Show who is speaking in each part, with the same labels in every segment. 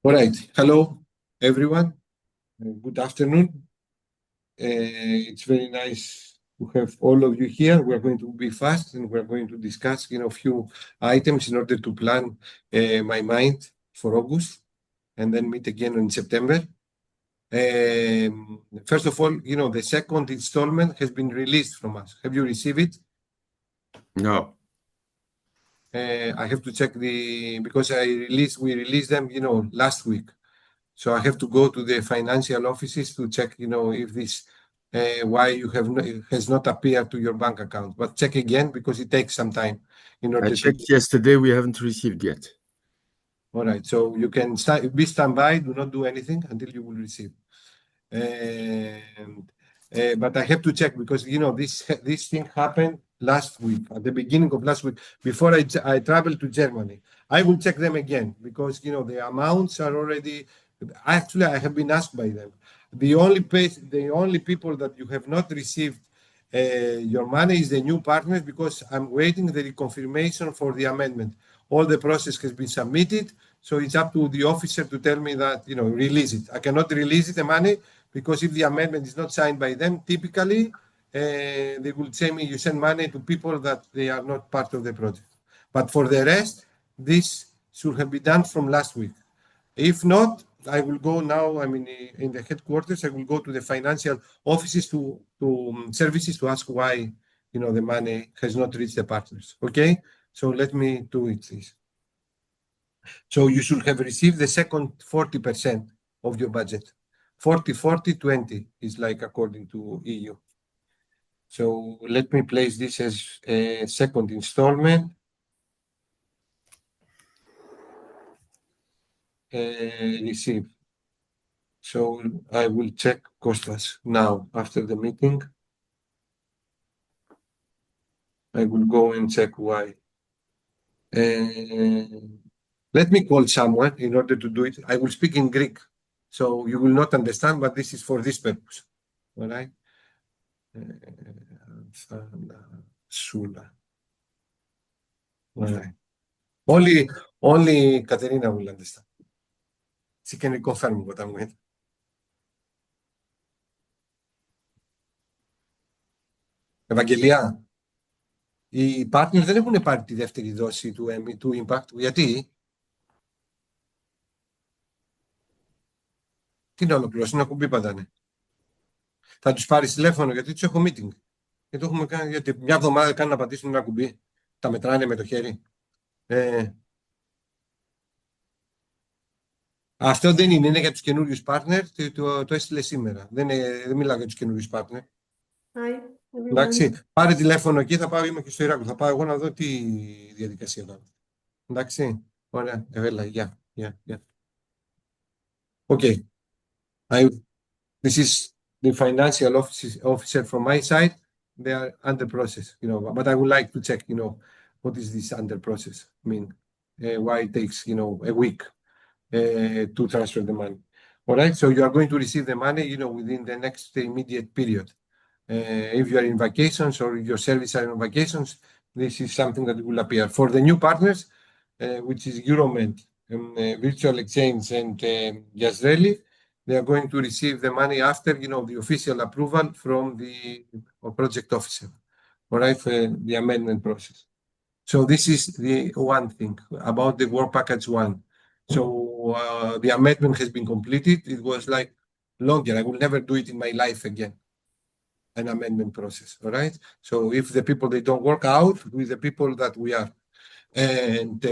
Speaker 1: All right. Hello, everyone. Good afternoon. It's very nice to have all of you here. We're going to be fast and we're going to discuss, a few items in order to plan my mind for August and then meet again in September. First of all, the second installment has been released from us. Have you received it?
Speaker 2: No.
Speaker 1: I have to check because we released them, last week. So I have to go to the financial offices to check, if this why you have it has not appeared to your bank account. But check again because it takes some time in order
Speaker 2: I checked yesterday. We haven't received yet.
Speaker 1: All right. So you can be standby. Do not do anything until you will receive. But I have to check because this thing happened last week, at the beginning of last week, before I traveled to Germany. I will check them again because the amounts are already. Actually, I have been asked by them. The only people that you have not received your money is the new partners because I'm waiting the confirmation for the amendment. All the process has been submitted, so it's up to the officer to tell me that release it. I cannot release the money because if the amendment is not signed by them, typically they will say me you send money to people that they are not part of the project. But for the rest, this should have been done from last week. If not, I will go now. I mean, in the headquarters, I will go to the financial offices to services to ask why the money has not reached the partners. Okay, so let me do it, please. So you should have received the second 40% of your budget. 40, 40, 20 is like according to EU. So let me place this as a second installment. Receive. So I will check Costas now after the meeting. I will go and check why. Let me call someone in order to do it. I will speak in Greek, so you will not understand, but this is for this purpose. All right? Sula. All right. Only Katerina will understand. She can confirm what I'm with. Ευαγγελία, οι partners δεν έχουν πάρει τη δεύτερη δόση του impact. Γιατί? Τι να ολοκληρώσει, να κουμπί πατάνε. Θα τους πάρεις τηλέφωνο γιατί τους έχω meeting. Και το έχουμε κάνει, γιατί μια εβδομάδα κάνουν να πατήσουν ένα κουμπί. Τα μετράνε με το χέρι. Αυτό δεν είναι για τους καινούριους partner. Το έστειλε σήμερα. Δεν μιλάω για τους καινούριους partner. Εντάξει, πάρε τηλέφωνο εκεί, θα πάω, είμαι και στο Ηράκλειο. Θα πάω εγώ να δω τι διαδικασία κάνω. Εντάξει, ωραία, ευέλα, γεια. Okay. This is the financial officer from my side. They are under process, but I would like to check, what is this under process? I mean, why it takes, a week to transfer the money. All right, so you are going to receive the money, within the next immediate period. If you are in vacations or your service are on vacations, this is something that will appear. For the new partners, which is Euromed, Virtual Exchange, and Yazreli, they are going to receive the money after, the official approval from the project officer, all right, for the amendment process. So this is the one thing about the work package one. So the amendment has been completed. It was like longer. I will never do it in my life again. An amendment process, all right? So if the people, they don't work out with the people that we are. And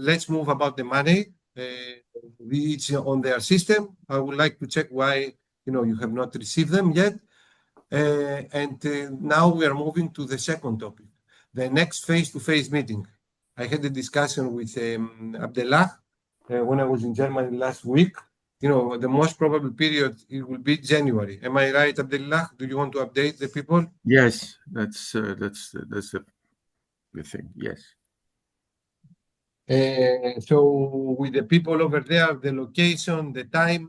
Speaker 1: let's move about the money. It's on their system. I would like to check why, you have not received them yet. Now we are moving to the second topic, the next face-to-face meeting. I had a discussion with Abdellah when I was in Germany last week. The most probable period, it will be January. Am I right, Abdellah? Do you want to update the people?
Speaker 2: Yes, that's the thing. Yes.
Speaker 1: So with the people over there, the location, the time?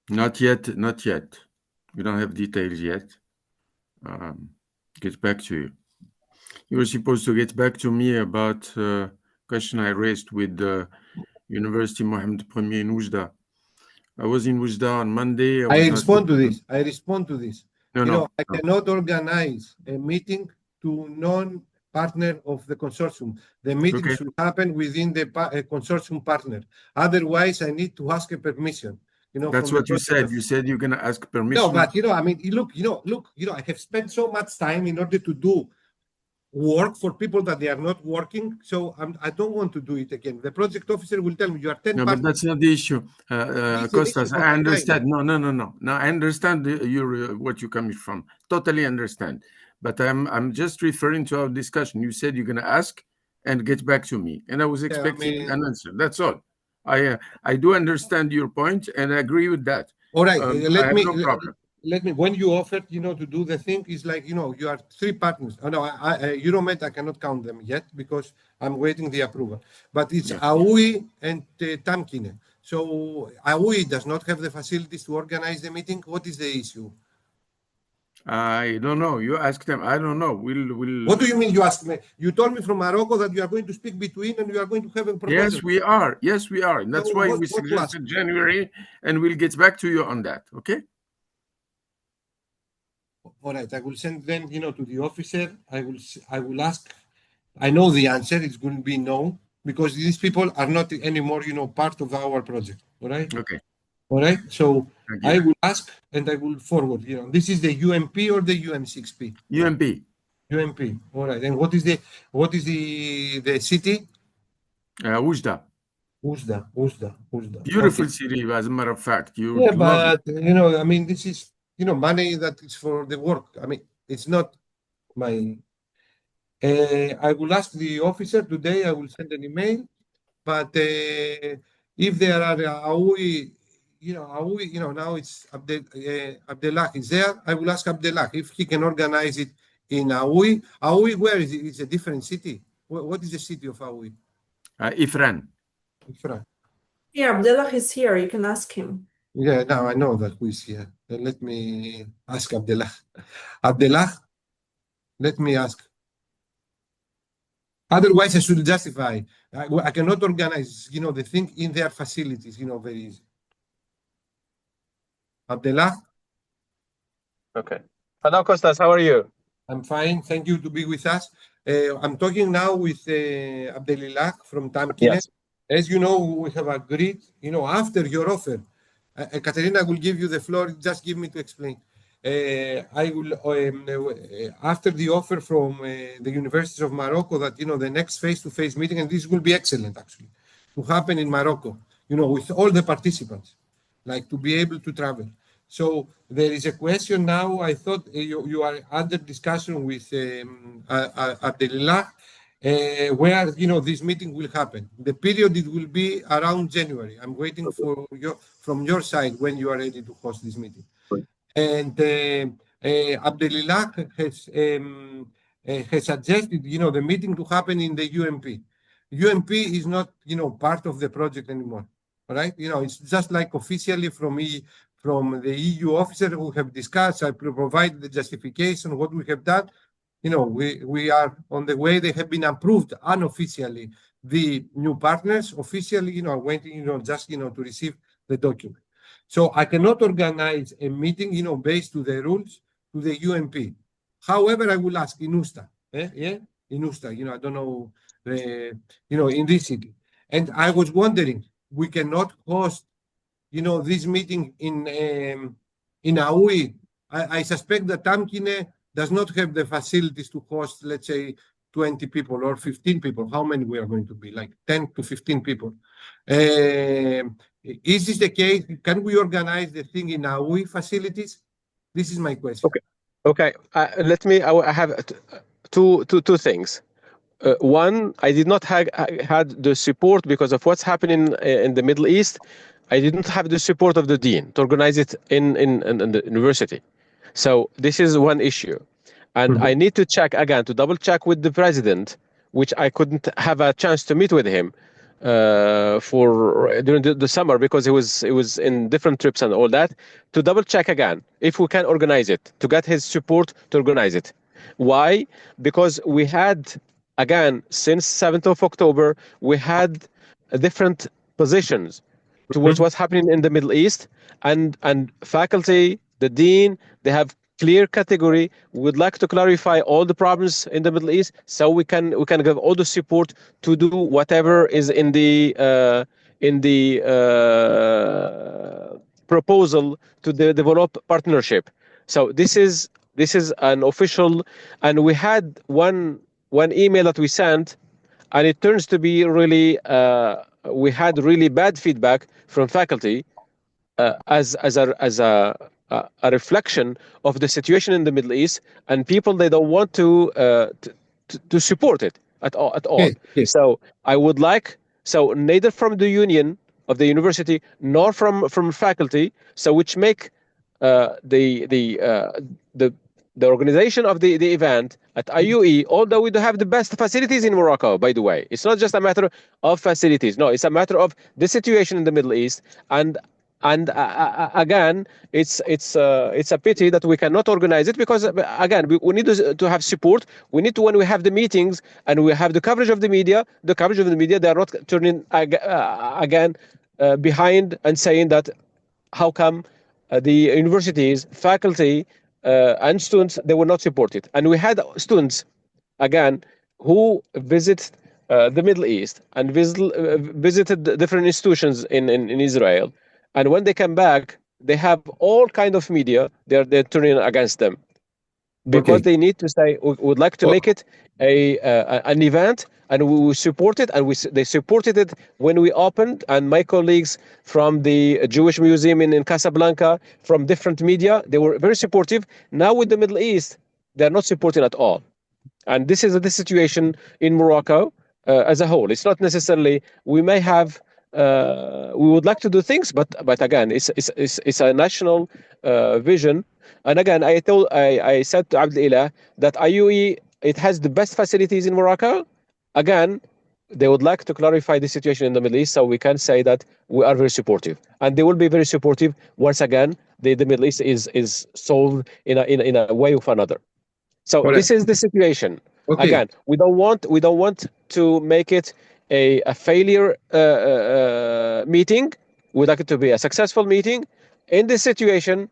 Speaker 2: Not yet. We don't have details yet. Get back to you. You were supposed to get back to me about question I raised with the University Mohammed I in Oujda. I was in Oujda on Monday. I was not.
Speaker 1: respond to this. I respond to this.
Speaker 2: No.
Speaker 1: I cannot organize a meeting to non-partner of the consortium. The meeting should happen within the consortium partner. Otherwise, I need to ask a permission.
Speaker 2: That's what you said. You said you're going to ask permission.
Speaker 1: No, but I mean, look, I have spent so much time in order to do work for people that they are not working. So I don't want to do it again. The project officer will tell me you are 10
Speaker 2: No, but that's not the issue. Costas, I understand. No. No, I understand what you're coming from. Totally understand. But I'm just referring to our discussion. You said you're going to ask and get back to me. And I was expecting an answer. That's all. I do understand your point and I agree with that.
Speaker 1: All right.
Speaker 2: No problem.
Speaker 1: Let me, when you offered, to do the thing, is like, you are 3 partners. Oh, no, Euromed, I cannot count them yet because I'm waiting the approval. But it's AUI and Tamkine. So AUI does not have the facilities to organize the meeting. What is the issue?
Speaker 2: I don't know. You ask them. I don't know. We'll.
Speaker 1: What do you mean you ask me? You told me from Morocco that you are going to speak between and you are going to have a proposal.
Speaker 2: Yes, we are. And that's why we suggested January, and we'll get back to you on that. Okay?
Speaker 1: All right. I will send them, to the officer. I will ask. I know the answer. It's going to be no, because these people are not anymore, part of our project. All right?
Speaker 2: Okay.
Speaker 1: All right. So I will ask and I will forward. This is the UMP or the UM6P?
Speaker 2: UMP.
Speaker 1: UMP. All right. And what is the city?
Speaker 2: Oujda.
Speaker 1: Oujda.
Speaker 2: Beautiful city, as a matter of fact.
Speaker 1: But I mean, this is money that is for the work. I mean, it's not my. I will ask the officer today. I will send an email. But if there are AUI, now it's Abdellah is there. I will ask Abdellah if he can organize it in AUI. AUI, where is it? It's a different city. What is the city of AUI?
Speaker 2: Ifran.
Speaker 3: Yeah, Abdellah is here. You can ask him.
Speaker 1: Yeah, now I know that who is here. Let me ask Abdellah. Abdellah, let me ask. Otherwise, I should justify. I cannot organize, the thing in their facilities, very easy. Abdellah?
Speaker 4: Okay. Hello, Costas. How are you?
Speaker 1: I'm fine. Thank you to be with us. I'm talking now with Abdelillah from Tamkine.
Speaker 4: Yes.
Speaker 1: As you know, we have agreed, after your offer. Katerina will give you the floor. Just give me to explain. I will, after the offer from the University of Morocco, that the next face-to-face meeting, and this will be excellent actually, to happen in Morocco, with all the participants, like to be able to travel. So there is a question now. I thought you are under discussion with Abdelillah, where this meeting will happen. The period it will be around January. I'm waiting for from your side when you are ready to host this meeting. And Abdelillah has suggested, the meeting to happen in the UMP. UMP is not, part of the project anymore. All right? It's just like officially from the EU officer who have discussed. I provide the justification what we have done. We are on the way. They have been approved unofficially. The new partners officially, waiting, just to receive the document. So I cannot organize a meeting, based to the rules to the UMP. However, I will ask in Usta, in Usta, I don't know, in this city. And I was wondering, we cannot host, this meeting in AUI. I suspect that Tamkine does not have the facilities to host, let's say, 20 people or 15 people. How many we are going to be? Like 10 to 15 people. Is this the case? Can we organize the thing in AUI facilities? This is my question.
Speaker 4: Okay. I have two things. One, I did not had the support because of what's happening in the Middle East. I didn't have the support of the dean to organize it in the university. So this is one issue. And I need to check again, to double check with the president, which I couldn't have a chance to meet with him during the summer because he was in different trips and all that, to double check again if we can organize it, to get his support to organize it. Why? Because we had again, since 7th of October, we had different positions towards what's happening in the Middle East, and faculty, the dean, they have clear category. We would like to clarify all the problems in the Middle East, so we can give all the support to do whatever is in the proposal to develop partnership. So this is an official, and we had one email that we sent, and it turns to be really we had really bad feedback from faculty as a reflection of the situation in the Middle East, and people, they don't want to support it at all.
Speaker 1: Okay.
Speaker 4: So I would like, so neither from the union of the university nor from faculty, so which make the organization of the event at IUE, although we do have the best facilities in Morocco, by the way. It's not just a matter of facilities. No, it's a matter of the situation in the Middle East. And again, it's a pity that we cannot organize it, because again, we need to have support. We need to, when we have the meetings and we have the coverage of the media, they are not turning again behind and saying that how come the universities, faculty, and students, they were not supported. And we had students, again, who visit the Middle East and visited different institutions in Israel. And when they come back, they have all kind of media, they're turning against them. Because they need to say, we would like to make it an event, and we will support it, and they supported it when we opened. And my colleagues from the Jewish Museum in Casablanca, from different media, they were very supportive. Now with the Middle East, they're not supporting at all. And this is the situation in Morocco as a whole. It's not necessarily, we may have, we would like to do things, but again, it's a national vision. And again, I said to Abdel that IUE, it has the best facilities in Morocco. Again, they would like to clarify the situation in the Middle East, so we can say that we are very supportive, and they will be very supportive once again the Middle East is solved in a way or another. So this is the situation. Again, we don't want to make it a failure meeting. We'd like it to be a successful meeting. In this situation,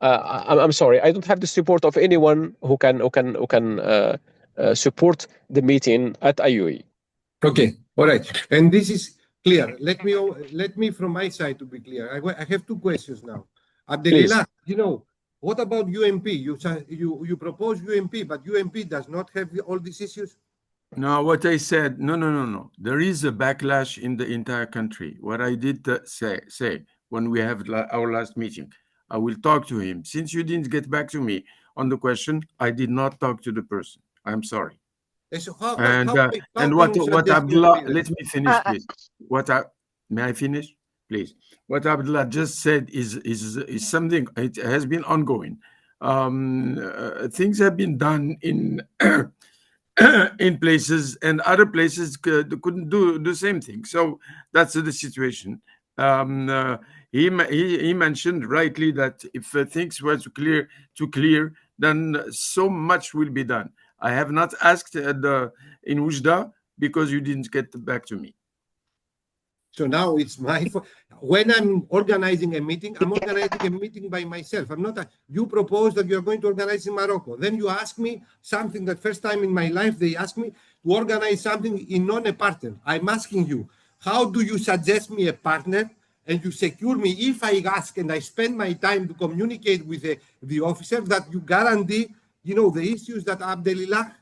Speaker 4: I'm sorry, I don't have the support of anyone who can support the meeting at IUE.
Speaker 1: Okay, all right, and this is clear. Let me from my side to be clear. I have two questions now. Abdelilah, what about UMP? You propose UMP, but UMP does not have all these issues.
Speaker 2: No, what I said, no. There is a backlash in the entire country. What I did say when we have our last meeting, I will talk to him. Since you didn't get back to me on the question, I did not talk to the person. I'm sorry.
Speaker 1: So
Speaker 2: what Abdullah, let me finish, please. May I finish, please? What Abdullah just said is something. It has been ongoing. Things have been done in in places, and other places couldn't do the same thing. So that's the situation. He mentioned rightly that if things were to clear, then so much will be done. I have not asked in Ujda because you didn't get back to me.
Speaker 1: So now it's my fault. When I'm organizing a meeting, I'm organizing a meeting by myself. I'm not. You propose that you're going to organize in Morocco. Then you ask me something that first time in my life they ask me to organize something in non a partner. I'm asking you, how do you suggest me a partner and you secure me if I ask and I spend my time to communicate with the officer that you guarantee, the issues that Abdullah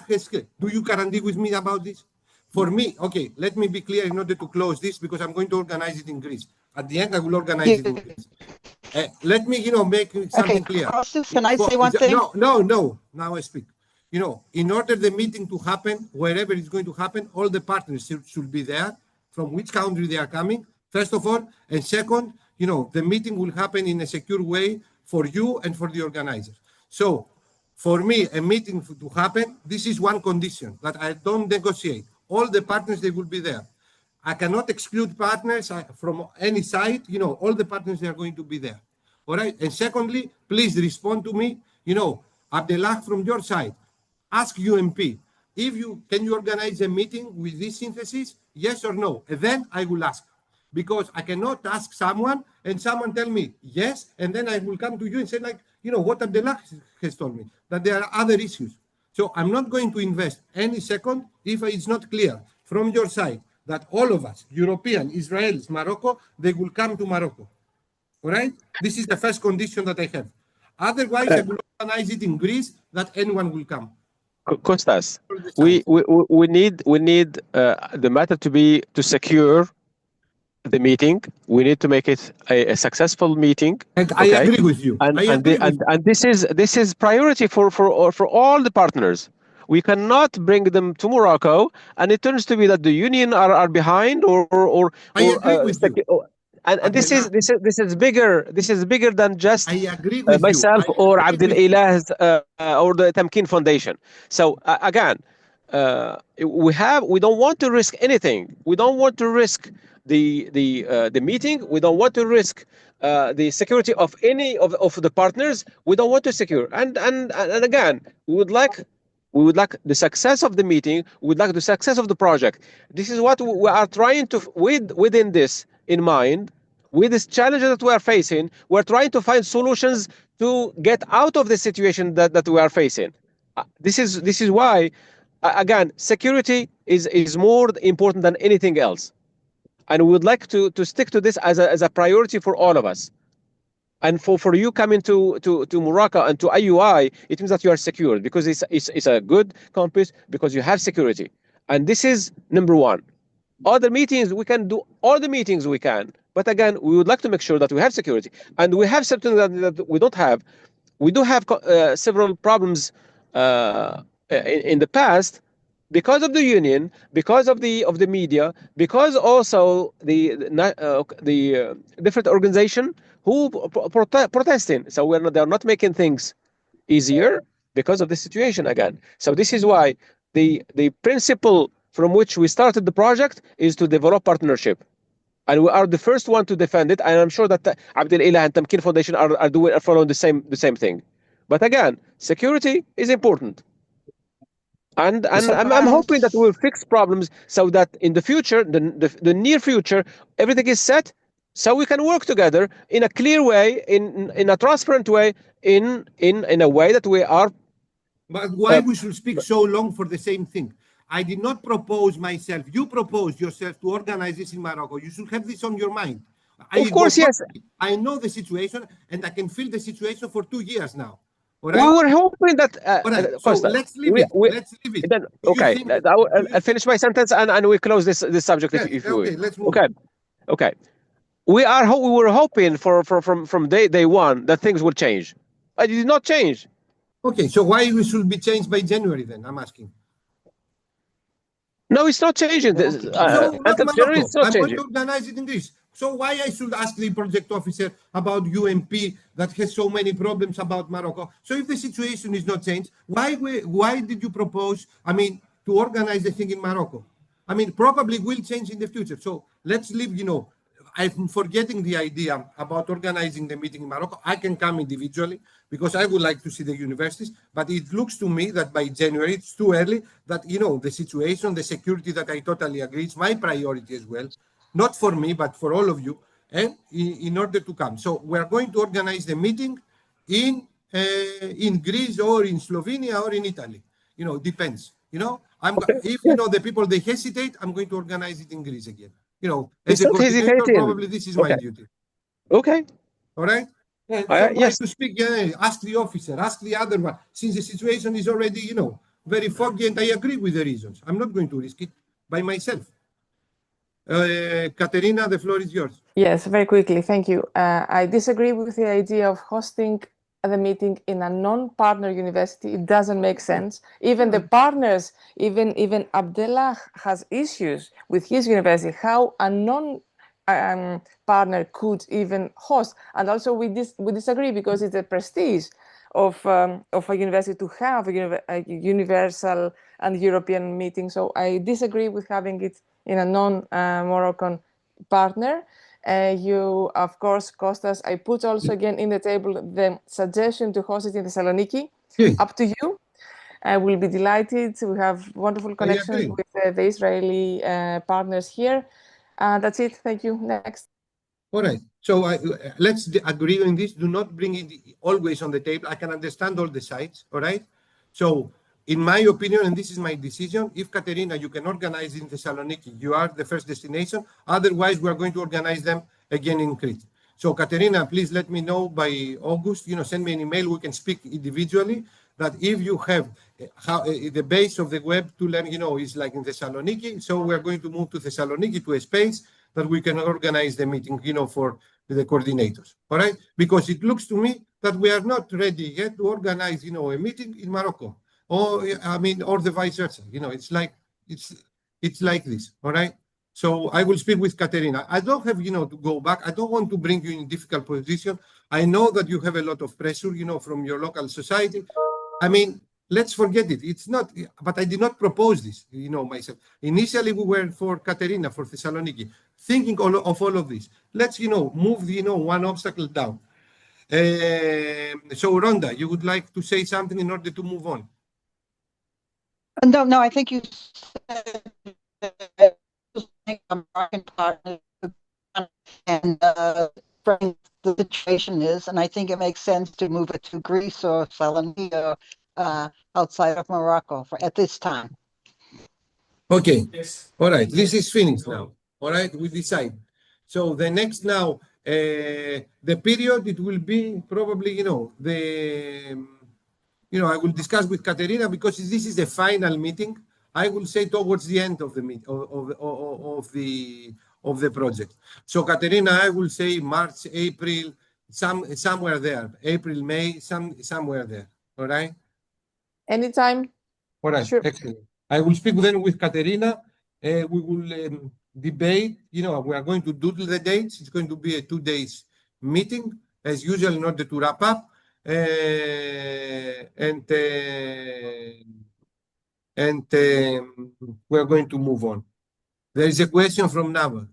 Speaker 1: has. Do you guarantee with me about this? For me, okay, let me be clear in order to close this, because I'm going to organize it in Greece. At the end, I will organize it in Greece. Let me, make something clear.
Speaker 5: Can I say one thing?
Speaker 1: No. Now I speak. In order the meeting to happen, wherever it's going to happen, all the partners should be there, from which country they are coming, first of all. And second, the meeting will happen in a secure way for you and for the organizers. So, for me, a meeting to happen, this is one condition, that I don't negotiate. All the partners, they will be there. I cannot exclude partners from any side. All the partners, they are going to be there. All right. And secondly, please respond to me. Abdullah, from your side, ask UMP can you organize a meeting with this synthesis? Yes or no? And then I will ask. Because I cannot ask someone and someone tell me yes, and then I will come to you and say, like, what Abdullah has told me, that there are other issues. So I'm not going to invest any second if it's not clear from your side that all of us, European, Israelis, Morocco, they will come to Morocco. All right? This is the first condition that I have. Otherwise, I will organize it in Greece that anyone will come.
Speaker 4: Kostas, we need the matter to secure the meeting. We need to make it a successful meeting.
Speaker 1: And I agree with you.
Speaker 4: And this is priority for all the partners. We cannot bring them to Morocco, and it turns to be that the union are behind, or
Speaker 1: I agree with you.
Speaker 4: And this is bigger. This is bigger than just
Speaker 1: I agree with
Speaker 4: myself or Abdel Ilah's or the Tamkin Foundation. So again, we don't want to risk anything. We don't want to risk the meeting. We don't want to risk the security of any of the partners. We don't want to secure. And again, we would like the success of the meeting. We would like the success of the project. This is what we are trying to within this in mind. With this challenge that we are facing, we're trying to find solutions to get out of the situation that we are facing. This is why, again, security is more important than anything else. And we would like to stick to this as a priority for all of us. And for you coming to Morocco and to IUI, it means that you are secured because it's a good campus, because you have security. And this is number one. Other meetings, we can do all the meetings we can. But again, we would like to make sure that we have security. And we have something that we don't have. We do have several problems in the past because of the union, because of the media, because also the different organization who protesting. So they're not making things easier because of the situation again. So this is why the principle from which we started the project is to develop partnership. And we are the first one to defend it. And I'm sure that Abdel Ilah and Tamkin Foundation are following the same thing. But again, security is important. And I'm hoping that we'll fix problems so that in the future, the near future, everything is set, so we can work together in a clear way, in a transparent way, in a way that we are.
Speaker 1: But why we should speak so long for the same thing? I did not propose myself. You proposed yourself to organize this in Morocco. You should have this on your mind.
Speaker 4: Of course, yes.
Speaker 1: I know the situation, and I can feel the situation for 2 years now.
Speaker 4: Right? We were hoping that.
Speaker 1: Right. So let's leave it. Let's leave it.
Speaker 4: Then, okay, I'll finish my sentence and we close this subject. Yes, if you will.
Speaker 1: Let's move.
Speaker 4: Okay. We were hoping from day one that things will change. It did not change.
Speaker 1: Okay, so why we should be changed by January then? I'm asking.
Speaker 4: No, it's not changing.
Speaker 1: January, it's not changing. I'm going to organize it in Greece. So why I should ask the project officer about UMP that has so many problems about Morocco? So if the situation is not changed, why did you propose, to organize the thing in Morocco? Probably will change in the future. So let's leave, I'm forgetting the idea about organizing the meeting in Morocco. I can come individually because I would like to see the universities, but it looks to me that by January, it's too early, that, the situation, the security, that I totally agree, it's my priority as well. Not for me, but for all of you, and in order to come. So we're going to organize the meeting in Greece or in Slovenia or in Italy. Depends. If the people, they hesitate, I'm going to organize it in Greece again. As a coordinator, probably this is my duty.
Speaker 4: Okay.
Speaker 1: All right? Yes. To speak, ask the officer, ask the other one. Since the situation is already, very foggy, and I agree with the reasons. I'm not going to risk it by myself. Katerina, the floor is yours.
Speaker 5: Yes, very quickly. Thank you. I disagree with the idea of hosting the meeting in a non-partner university. It doesn't make sense. Even the partners, even Abdullah has issues with his university. How a non-partner could even host? And also we disagree because it's a prestige of a university to have a universal and European meeting. So I disagree with having it in a non-Moroccan partner. You, of course, Kostas, I put also again in the table the suggestion to host it in Thessaloniki. Up to you. I will be delighted. We have wonderful connections
Speaker 1: agree.
Speaker 5: with the Israeli partners here. That's it. Thank you. Next.
Speaker 1: All right. So let's agree on this. Do not bring it always on the table. I can understand all the sides. All right. So, in my opinion, and this is my decision, if Katerina, you can organize in Thessaloniki, you are the first destination. Otherwise, we are going to organize them again in Crete. So, Katerina, please let me know by August. Send me an email. We can speak individually. That if you have the base of the web to learn, is like in Thessaloniki. So we are going to move to Thessaloniki to a space that we can organize the meeting, for the coordinators. All right? Because it looks to me that we are not ready yet to organize, a meeting in Morocco, or the vice versa. It's like this. All right. So I will speak with Katerina. I don't have, to go back. I don't want to bring you in a difficult position. I know that you have a lot of pressure, from your local society. Let's forget it. It's not, but I did not propose this, myself. Initially, we were for Katerina, for Thessaloniki, thinking of all of this. Let's, move, one obstacle down. So, Rhonda, you would like to say something in order to move on?
Speaker 6: No, I think you said American partners and the situation is, and I think it makes sense to move it to Greece or Saloniki or outside of Morocco at this time.
Speaker 1: Okay. Yes. All right. This is finished now. All right. We decide. So the next now, the period, it will be probably, I will discuss with Katerina because this is the final meeting. I will say towards the end of the of the project. So Katerina, I will say March, April, somewhere there, April, May, somewhere there. All right.
Speaker 5: Anytime.
Speaker 1: All right.
Speaker 5: Sure.
Speaker 1: Excellent. I will speak then with Katerina. We will debate. We are going to doodle the dates. It's going to be a 2 days meeting as usual in order to wrap up. And we're going to move on. There is a question from Nava.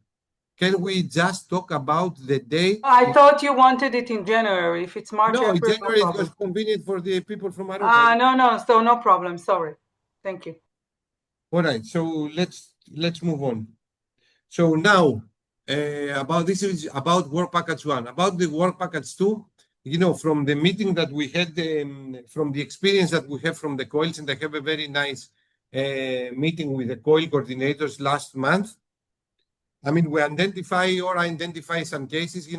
Speaker 1: Can we just talk about the date?
Speaker 7: I thought you wanted it in January. If it's March,
Speaker 1: no,
Speaker 7: April,
Speaker 1: January
Speaker 7: no
Speaker 1: it was convenient for the people from Morocco.
Speaker 7: No, so no problem. Sorry. Thank you.
Speaker 1: All right, so let's move on. So now, about this is about work package 1. About the work package 2, from the meeting that we had, from the experience that we have from the COILs, and I have a very nice meeting with the COIL coordinators last month. We identify some cases,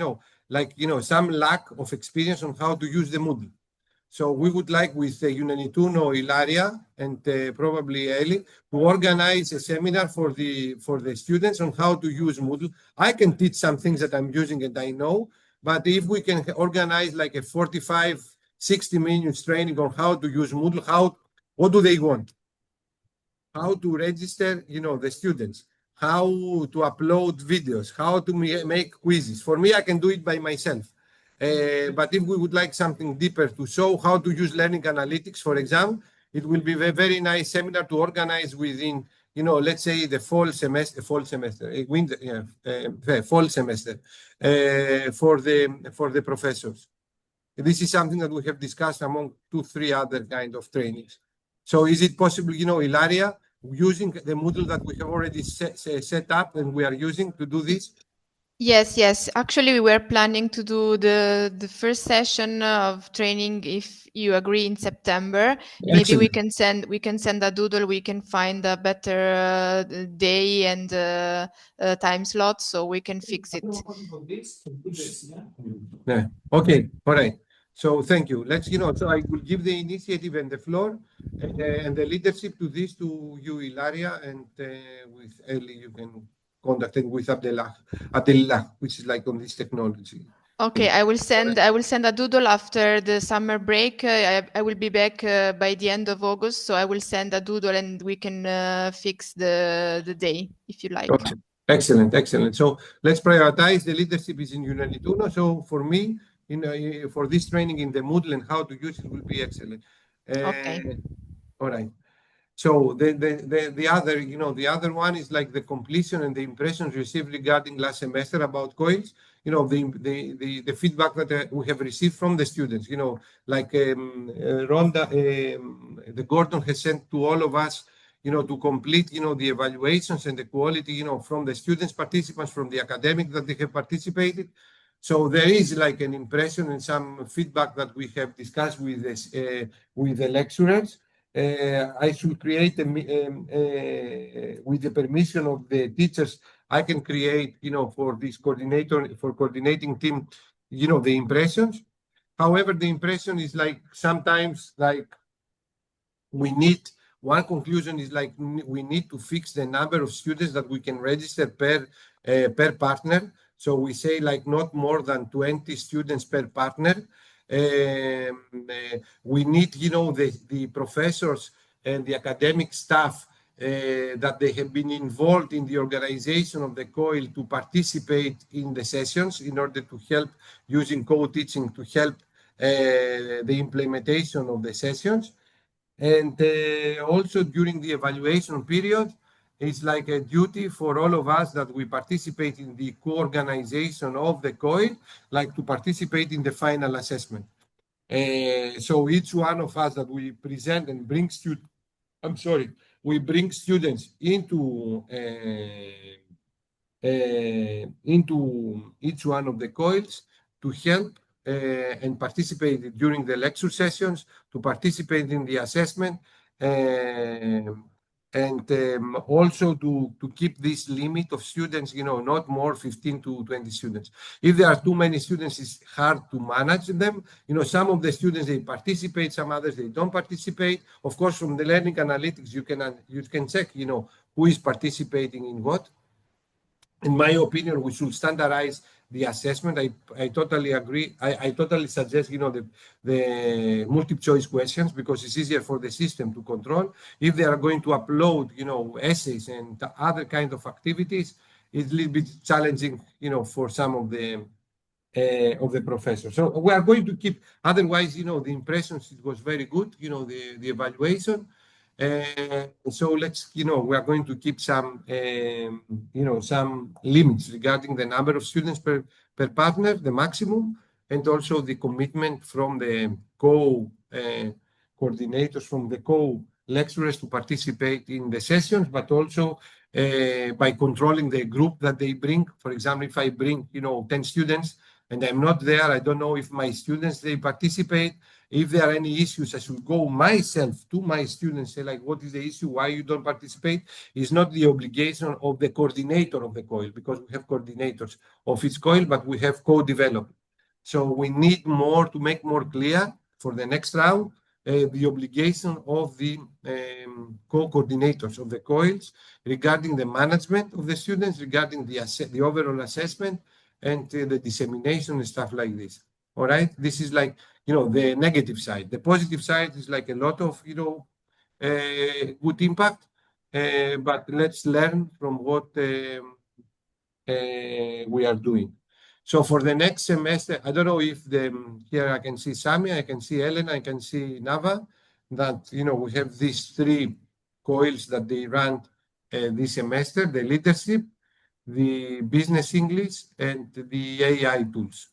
Speaker 1: some lack of experience on how to use the Moodle. So we would like with Unanituno, Ilaria, and probably Eli, to organize a seminar for the students on how to use Moodle. I can teach some things that I'm using and I know, but if we can organize like a 45, 60 minutes training on how to use Moodle, what do they want? How to register, the students, how to upload videos, how to make quizzes. For me, I can do it by myself. But if we would like something deeper to show how to use learning analytics, for example, it will be a very nice seminar to organize within, let's say the fall semester for the professors. This is something that we have discussed among 2-3 other kind of trainings. So is it possible, Ilaria, using the Moodle that we have already set up and we are using to do this?
Speaker 8: Yes. Actually, we were planning to do the first session of training, if you agree, in September.
Speaker 1: Excellent.
Speaker 8: Maybe we can send a doodle. We can find a better day and time slot, so we can fix it.
Speaker 1: Yeah. Okay. All right. So thank you. So I will give the initiative and the floor and the leadership to you, Ilaria, and with Eli, you can contact it with Abdellah, which is like on this technology.
Speaker 8: Okay, I will send a doodle after the summer break. I will be back by the end of August, so I will send a doodle and we can fix the day if you like.
Speaker 1: Okay. Excellent. So let's prioritize. The leadership is in Unanituno. So for me, for this training in the Moodle and how to use it will be excellent.
Speaker 8: Okay.
Speaker 1: All right. So the other, the other one is like the completion and the impressions received regarding last semester about COILs. the feedback that we have received from the students, like Rhonda, the Gordon has sent to all of us, to complete, the evaluations and the quality, from the students, participants, from the academic that they have participated. So there is like an impression and some feedback that we have discussed with this, with the lecturers. I should create with the permission of the teachers, I can create, for this coordinating team, the impressions. However, the impression is like sometimes like we need, one conclusion is like we need to fix the number of students that we can register per partner. So we say like not more than 20 students per partner. We need, the professors and the academic staff that they have been involved in the organization of the COIL to participate in the sessions in order to help using co-teaching to help the implementation of the sessions. And also during the evaluation period, it's like a duty for all of us that we participate in the co-organization of the COIL, like to participate in the final assessment. So each one of us that we present and bring students, we bring students into each one of the COILs to help and participate during the lecture sessions, to participate in the assessment, and also to keep this limit of students, not more 15 to 20 students. If there are too many students, it's hard to manage them. Some of the students, they participate, some others, they don't participate. Of course, from the learning analytics, you can check, who is participating in what. In my opinion, we should standardize the assessment. I totally agree. I totally suggest, the multiple choice questions because it's easier for the system to control. If they are going to upload, essays and other kind of activities, it's a little bit challenging, for some of the professors. So we are going to keep, otherwise, the impressions, it was very good, the evaluation. So let's, we are going to keep some, some limits regarding the number of students per partner, the maximum, and also the commitment from the coordinators, from the lecturers to participate in the sessions, but also by controlling the group that they bring. For example, if I bring, 10 students and I'm not there, I don't know if my students, they participate. If there are any issues, I should go myself to my students, say like, what is the issue? Why you don't participate? It's not the obligation of the coordinator of the COIL, because we have coordinators of each COIL, but we have co-developed. So we need more to make more clear for the next round, the obligation of the co-coordinators of the COILs regarding the management of the students, regarding the overall assessment and the dissemination and stuff like this. All right, this is like, the negative side. The positive side is like a lot of, good impact, but let's learn from what we are doing. So for the next semester, I don't know if here I can see Sami, I can see Elena, I can see Nava, that, we have these 3 COILs that they run this semester, the leadership, the business English, and the AI tools.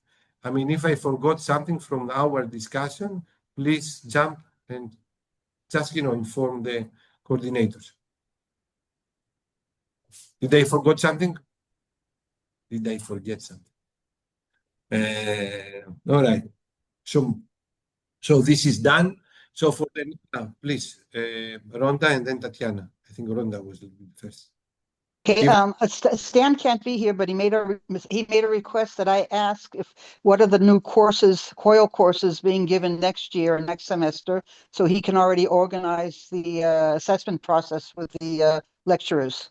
Speaker 1: I mean, if I forgot something from our discussion, please jump and just, inform the coordinators. Did I forget something? Did I forget something? All right. So this is done. So for the please, Rhonda and then Tatiana. I think Rhonda was the first.
Speaker 6: Okay, Stan can't be here, but he made a request that I ask what are the new courses, COIL courses being given next year, next semester, so he can already organize the assessment process with the lecturers.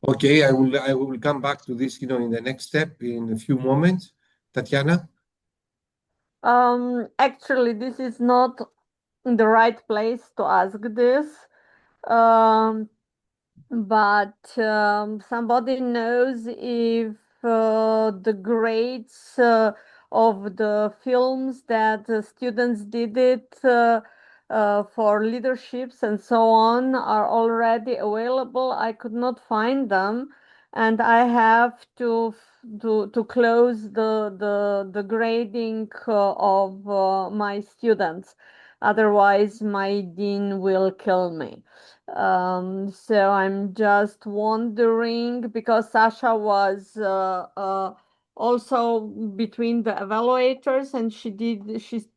Speaker 1: Okay, I will come back to this, in the next step in a few moments. Tatiana?
Speaker 9: Actually, this is not the right place to ask this. But somebody knows if the grades of the films that students did it for leaderships and so on are already available. I could not find them. and I have to close the grading of my students. Otherwise, my dean will kill me. So I'm just wondering, because Sasha was also between the evaluators, and she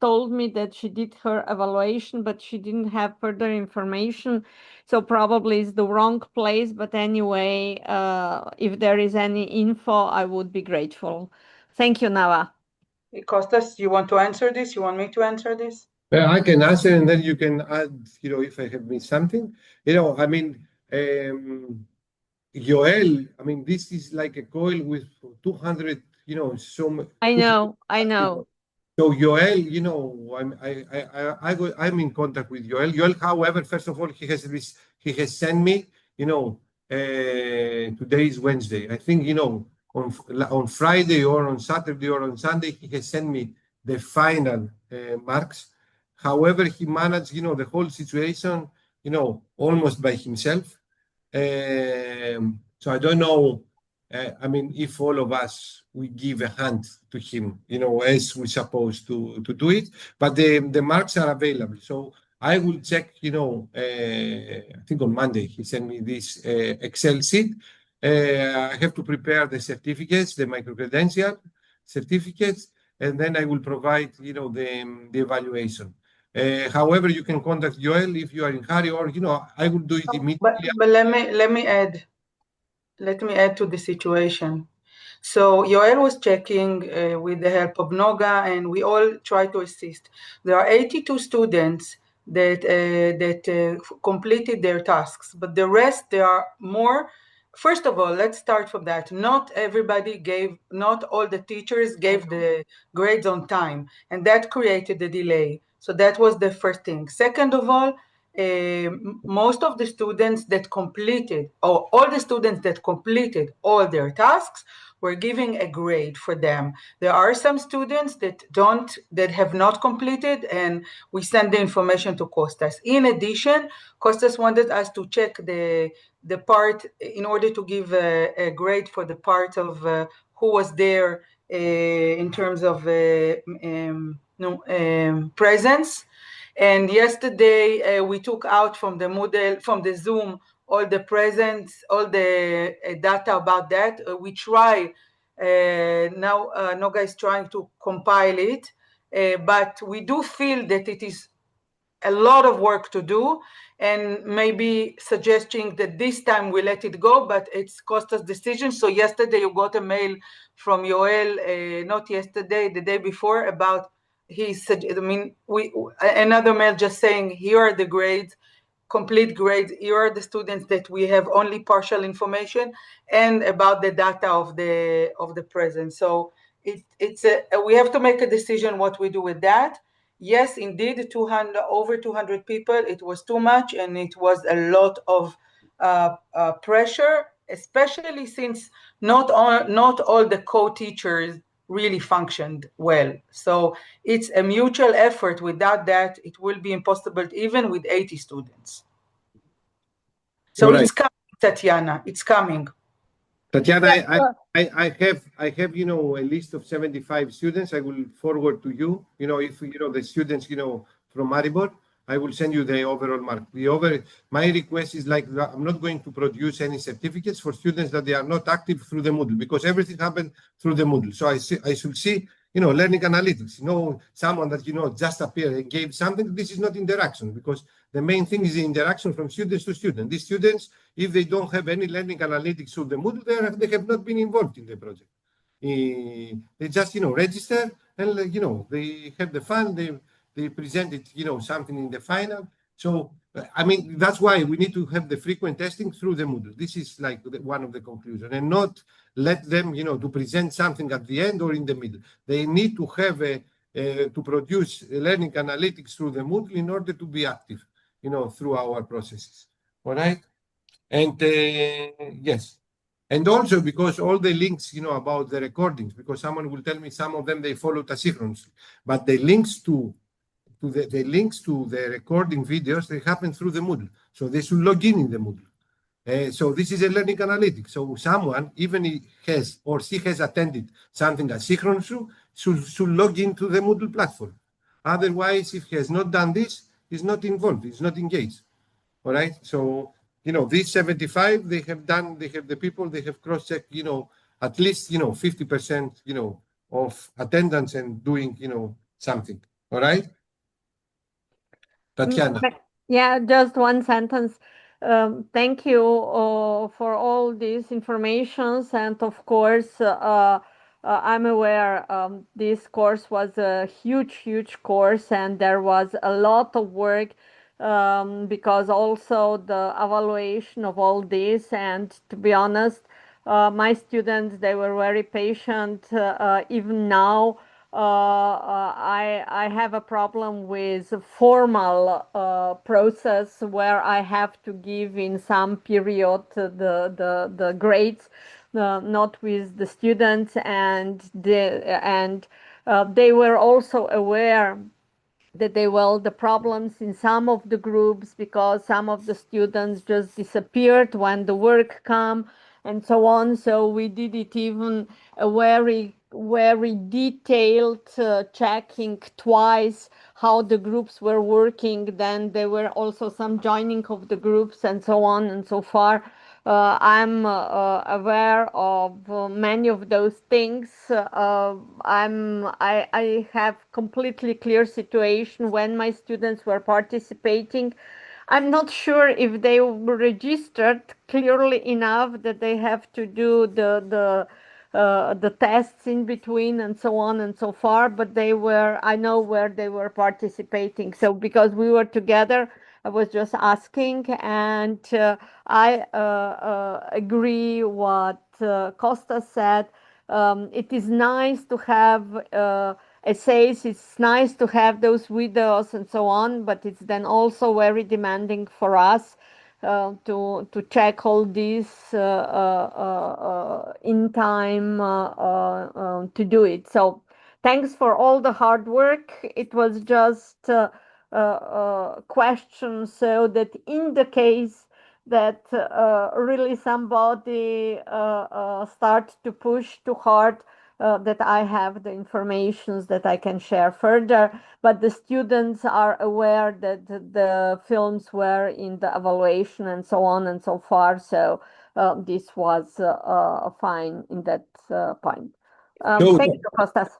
Speaker 9: told me that she did her evaluation, but she didn't have further information, so probably it's the wrong place. But anyway, if there is any info, I would be grateful. Thank you, Nava.
Speaker 7: Kostas, you want to answer this? You want me to answer this?
Speaker 1: I can answer, and then you can add, if I have missed something. I mean, Joel, I mean, this is like a COIL with 200,
Speaker 9: I know.
Speaker 1: So Joel, I'm in contact with Joel. Joel, however, first of all, he has sent me, today is Wednesday. I think, on Friday or on Saturday or on Sunday, he has sent me the final marks. However, he managed, the whole situation, almost by himself. So I don't know. I mean, if all of us we give a hand to him, as we're supposed to do it, but the marks are available. So I will check. I think on Monday he sent me this Excel sheet. I have to prepare the certificates, the micro-credential certificates, and then I will provide, the evaluation. However, you can contact Joel if you are in hurry, or I will do it immediately.
Speaker 7: But let me add. Let me add to the situation. So Yoel was checking with the help of Noga, and we all try to assist. There are 82 students that completed their tasks, but the rest, there are more. First of all, let's start from that. Not all the teachers gave the grades on time, and that created a delay. So that was the first thing. Second of all, most of the students that completed, or all the students that completed all their tasks, we're giving a grade for them. There are some students that have not completed, and we send the information to Kostas. In addition, Kostas wanted us to check the part in order to give a grade for the part of who was there in terms of presence. And yesterday we took out from the Moodle, from the Zoom, all the presents, all the data about that. We try, now Noga is trying to compile it, but we do feel that it is a lot of work to do, and maybe suggesting that this time we let it go, but it's Kostas' decision. So yesterday you got a mail from Yoel, not yesterday, the day before, about another mail just saying, here are the grades, complete grades, here are the students that we have only partial information, and about the data of the present. So we have to make a decision what we do with that. Yes, indeed, over 200 people, it was too much, and it was a lot of pressure, especially since not all the co-teachers really functioned well. So it's a mutual effort. Without that, it will be impossible, even with 80 students. So It's coming, Tatiana. It's coming.
Speaker 1: Tatiana, I have a list of 75 students. I will forward to you. If the students from Maribor, I will send you the overall mark. My request is I'm not going to produce any certificates for students that they are not active through the Moodle, because everything happened through the Moodle. So I should see learning analytics. Someone that just appeared and gave something. This is not interaction, because the main thing is the interaction from students to students. These students, if they don't have any learning analytics through the Moodle, they have not been involved in the project. They just register, and they have the fun. They presented something in the final. So I mean, that's why we need to have the frequent testing through the Moodle. This is one of the conclusions, and not let them to present something at the end or in the middle. They need to have to produce learning analytics through the Moodle in order to be active through our processes. All right. And yes, and also because all the links about the recordings, because someone will tell me some of them they followed asynchronously, but the links to the recording videos, they happen through the Moodle. So they should log in the Moodle. So this is a learning analytics. So someone, even he has or she has attended something asynchronous, should log into the Moodle platform. Otherwise, if he has not done this, he's not involved, he's not engaged. All right. So, these 75, they have the people, they have cross-checked, at least, 50%, of attendance and doing, something. All right. Tatiana.
Speaker 9: Yeah, just one sentence. Thank you for all these informations, and of course, I'm aware this course was a huge course, and there was a lot of work because also the evaluation of all this. And to be honest, my students, they were very patient. Even now, I have a problem with formal process where I have to give in some period the grades, not with the students, and they were also aware that the problems in some of the groups, because some of the students just disappeared when the work come and so on. So we did it even a very detailed checking twice how the groups were working. Then there were also some joining of the groups and so on and so far. I'm aware of many of those things. I have completely clear situation when my students were participating. I'm not sure if they were registered clearly enough that they have to do the tests in between and so on and so far, but I know where they were participating. So because we were together, I was just asking, and I agree what Costa said. It is nice to have essays. It's nice to have those videos and so on, but it's then also very demanding for us to check all this in time to do it. So thanks for all the hard work. It was just question so that in the case that really somebody start to push too hard, that I have the informations that I can share further. But the students are aware that the films were in the evaluation and so on and so far. So this was fine in that point. Thank you, Kostas.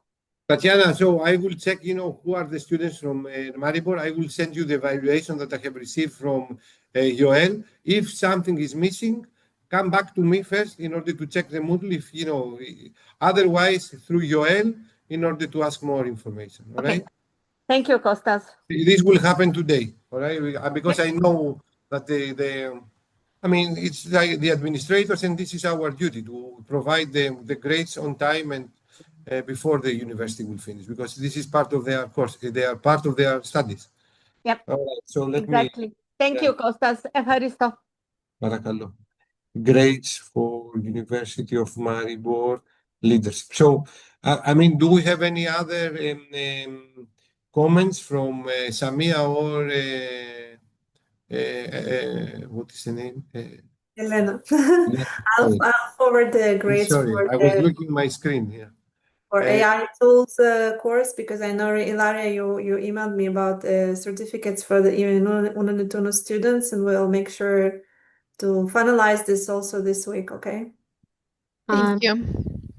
Speaker 1: Tatiana, so I will check, who are the students from Maribor. I will send you the evaluation that I have received from Joel. If something is missing, come back to me first in order to check the Moodle. If otherwise through Joel in order to ask more information. All right.
Speaker 9: Thank you, Kostas.
Speaker 1: This will happen today. All right, because I know that it's like the administrators, and this is our duty to provide the grades on time and before the university will finish, because this is part of their course. They are part of their studies.
Speaker 9: Yep.
Speaker 1: All right, so let
Speaker 9: me. Thank you, Kostas. Evaristo.
Speaker 1: Parakallo. Grades for University of Maribor leadership. So, do we have any other comments from Samia or what is the name?
Speaker 3: Elena. I'll forward the grades.
Speaker 1: Sorry, I was looking at my screen here.
Speaker 3: For AI tools course, because I know, Ilaria, you emailed me about certificates for the Uno students, and we'll make sure to finalize this also this week, okay?
Speaker 8: Thank you.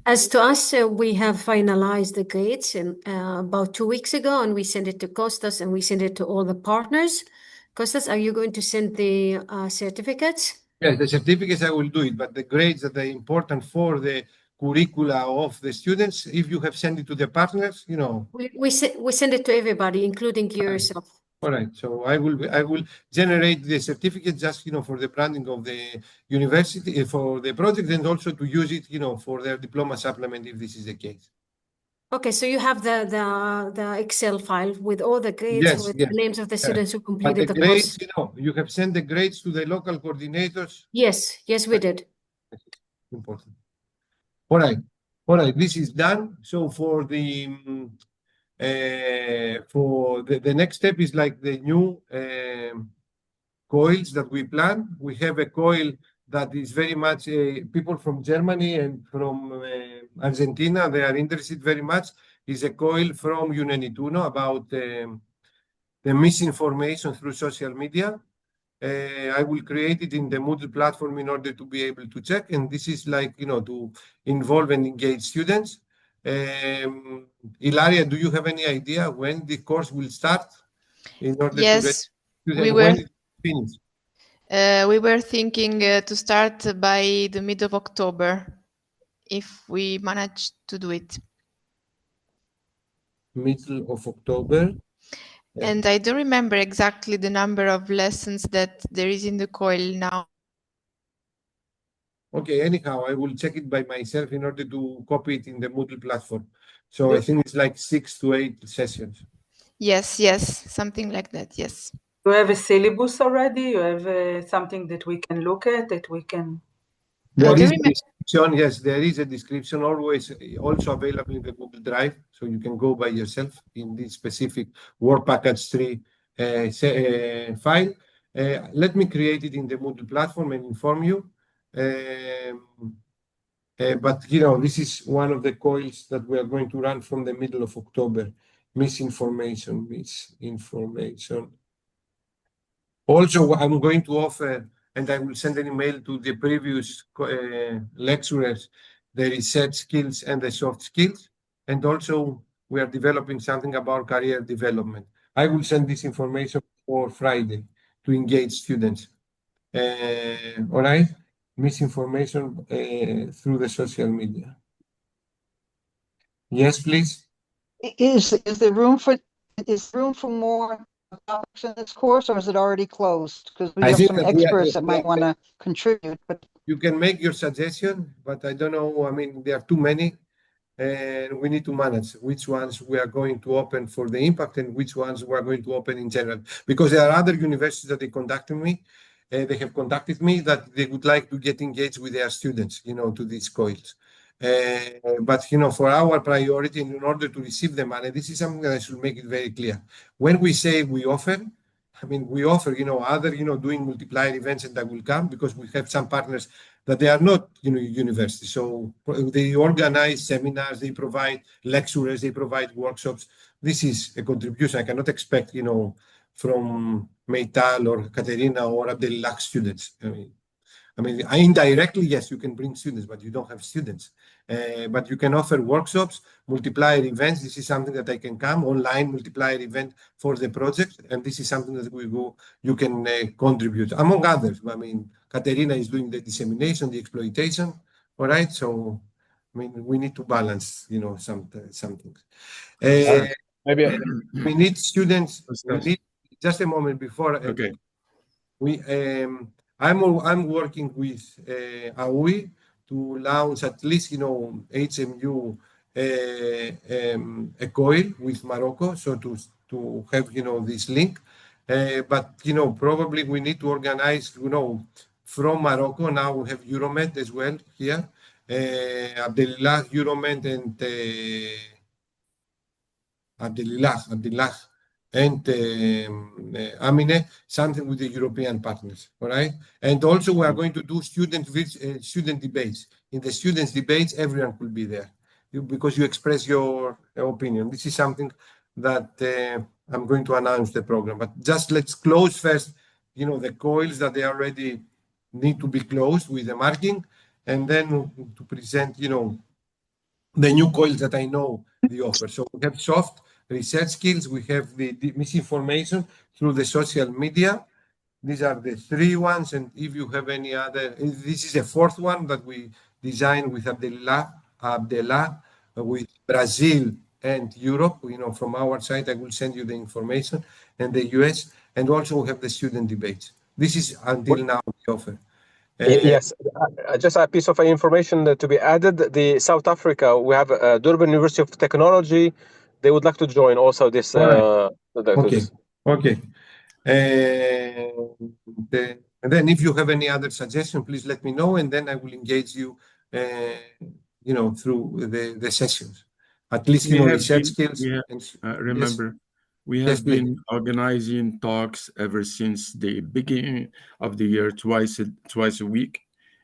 Speaker 10: As to us, we have finalized the grades about 2 weeks ago, and we sent it to Kostas and we sent it to all the partners. Kostas, are you going to send the certificates?
Speaker 1: Yes, the certificates I will do it, but the grades that are important for the curricula of the students, if you have sent it to the partners,
Speaker 10: We send it to everybody, including yourself.
Speaker 1: All right, so I will generate the certificate just for the branding of the university for the project, and also to use it for their diploma supplement if this is the case.
Speaker 10: Okay, so you have the Excel file with all the grades, with the names of the students who completed the
Speaker 1: grades,
Speaker 10: course.
Speaker 1: You have sent the grades to the local coordinators.
Speaker 10: Yes, we did.
Speaker 1: Important. All right, this is done. So for the next step is like the new COILs that we plan. We have a COIL that is very much people from Germany and from Argentina. They are interested very much. Is a COIL from UNENITUNO about the misinformation through social media. I will create it in the Moodle platform in order to be able to check. And this is like, to involve and engage students. Ilaria, do you have any idea when the course will start in order to get
Speaker 8: we
Speaker 1: when
Speaker 8: were
Speaker 1: it finish?
Speaker 8: we were thinking to start by the mid of October, if we manage to do it.
Speaker 1: Middle of October.
Speaker 8: And I don't remember exactly the number of lessons that there is in the COIL now.
Speaker 1: Okay, anyhow, I will check it by myself in order to copy it in the Moodle platform. So I think it's like 6 to 8 sessions.
Speaker 8: Yes, something like that, yes.
Speaker 7: You have a syllabus already? You have something that we can look at, that we can...
Speaker 1: There is a description, yes, there is a description always also available in the Google Drive, so you can go by yourself in this specific Word Package 3 file. Let me create it in the Moodle platform and inform you. But this is one of the COILs that we are going to run from the middle of October. Misinformation. Also, I'm going to offer, and I will send an email to the previous lecturers, the research skills and the soft skills. And also, we are developing something about career development. I will send this information for Friday to engage students. All right? Misinformation through the social media. Yes, please.
Speaker 6: Is there room for more topics in this course, or is it already closed? Because we have some experts that might want to contribute. But
Speaker 1: you can make your suggestion, but I don't know. I mean, there are too many, and we need to manage which ones we are going to open for the impact and which ones we are going to open in general. Because there are other universities that they have contacted me that they would like to get engaged with their students, to these COILs. But for our priority, in order to receive the money, this is something that I should make it very clear. When we say we offer, I mean, we offer, other, doing multiplier events, and that will come because we have some partners that they are not, universities. So they organize seminars, they provide lecturers, they provide workshops. This is a contribution. I cannot expect, from Meital or Katerina or Abdelillah students. I mean, indirectly, yes, you can bring students, but you don't have students. But you can offer workshops, multiplier events. This is something that I can come, online multiplier event for the project. And this is something that you can contribute, among others. I mean, Katerina is doing the dissemination, the exploitation. All right. So, I mean, we need to balance, some things.
Speaker 4: Maybe
Speaker 1: we need students. We need just a moment before.
Speaker 2: Okay.
Speaker 1: I'm working with AUI to launch at least, HMU a COIL with Morocco, so to have, this link. But, probably we need to organize, from Morocco. Now we have Euromed as well here. Abdelillah, Euromed, and Abdelillah, and Amine, something with the European partners, all right? And also we are going to do student debates. In the students' debates, everyone will be there because you express your opinion. This is something that I'm going to announce the program. But just let's close first, the COILs that they already need to be closed with the marking, and then to present, the new COILs that I know the offer. So we have soft research skills, we have the misinformation through the social media. These are the 3 ones, and if you have any other, this is the 4th one that we designed with Abdellah, with Brazil and Europe. From our side, I will send you the information, and the US, and also we have the student debates. This is until now the offer.
Speaker 4: Yes, just a piece of information to be added. The South Africa, we have Durban University of Technology. They would like to join also this.
Speaker 1: Okay. And then if you have any other suggestion, please let me know, and then I will engage you, through the sessions. At least, research skills.
Speaker 2: Remember, we have been organizing talks ever since the beginning of the year, twice a week.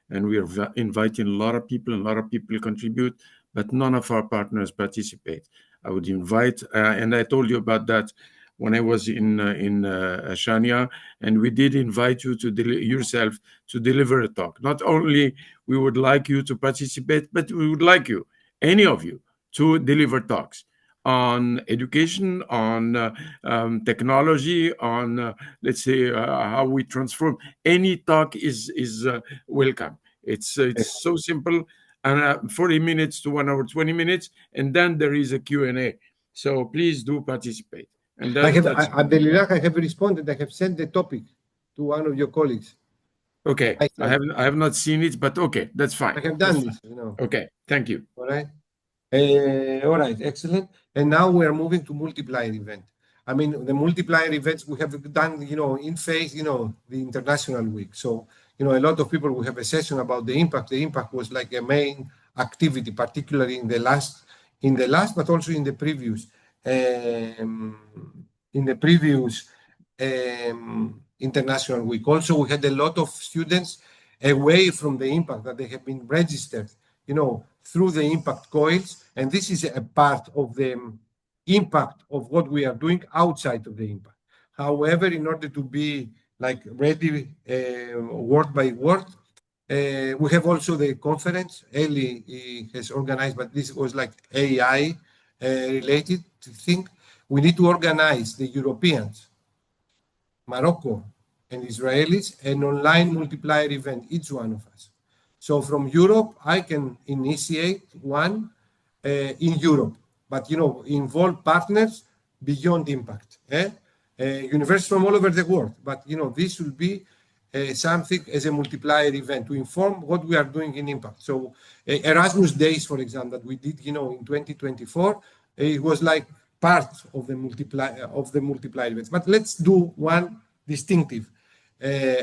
Speaker 2: and we are inviting a lot of people, and a lot of people contribute, but none of our partners participate. I would invite, and I told you about that when I was in Shania, and we did invite you to yourself to deliver a talk. Not only we would like you to participate, but we would like you, any of you, to deliver talks on education, on technology, on let's say how we transform. Any talk is welcome. It's so simple, and 40 minutes to 1 hour 20 minutes, and then there is a Q&A. So please do participate. And
Speaker 1: Abdelilah, I have responded. I have sent the topic to one of your colleagues.
Speaker 2: Okay, I have not seen it, but okay, that's fine.
Speaker 1: I have done this, you know.
Speaker 2: Okay, thank you.
Speaker 1: All right. All right, excellent. And now we are moving to multiplier event. I mean, the multiplier events we have done, you know, in phase, you know, the International Week. So, you know, a lot of people will have a session about the impact. The impact was like a main activity, particularly in the last, but also in the previous, International Week. Also, we had a lot of students away from the impact that they have been registered, you know, through the impact COILs, and this is a part of the impact of what we are doing outside of the impact. However, in order to be like ready word by word, we have also the conference Eli has organized, but this was like AI related thing. We need to organize the Europeans, Morocco, and Israelis an online multiplier event, each one of us. So from Europe, I can initiate one in Europe, but you know, involve partners beyond impact. Universities from all over the world, but you know, this will be something as a multiplier event to inform what we are doing in impact. So Erasmus Days, for example, that we did, you know, in 2024, it was like part of the multiplier events. But let's do one distinctive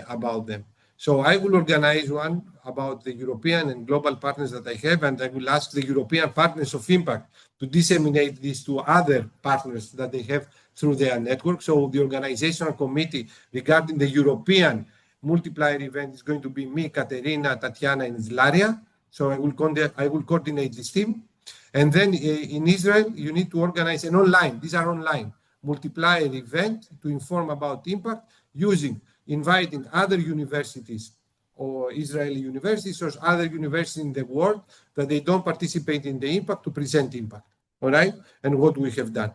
Speaker 1: about them. So I will organize one about the European and global partners that I have, and I will ask the European partners of impact to disseminate this to other partners that they have through their network. So the organizational committee regarding the European multiplier event is going to be me, Katerina, Tatiana, and Zlaria. So I will coordinate this team. And then in Israel, you need to organize an online, these are online, multiplier event to inform about impact inviting other universities or Israeli universities or other universities in the world that they don't participate in the impact to present impact, all right? And what we have done.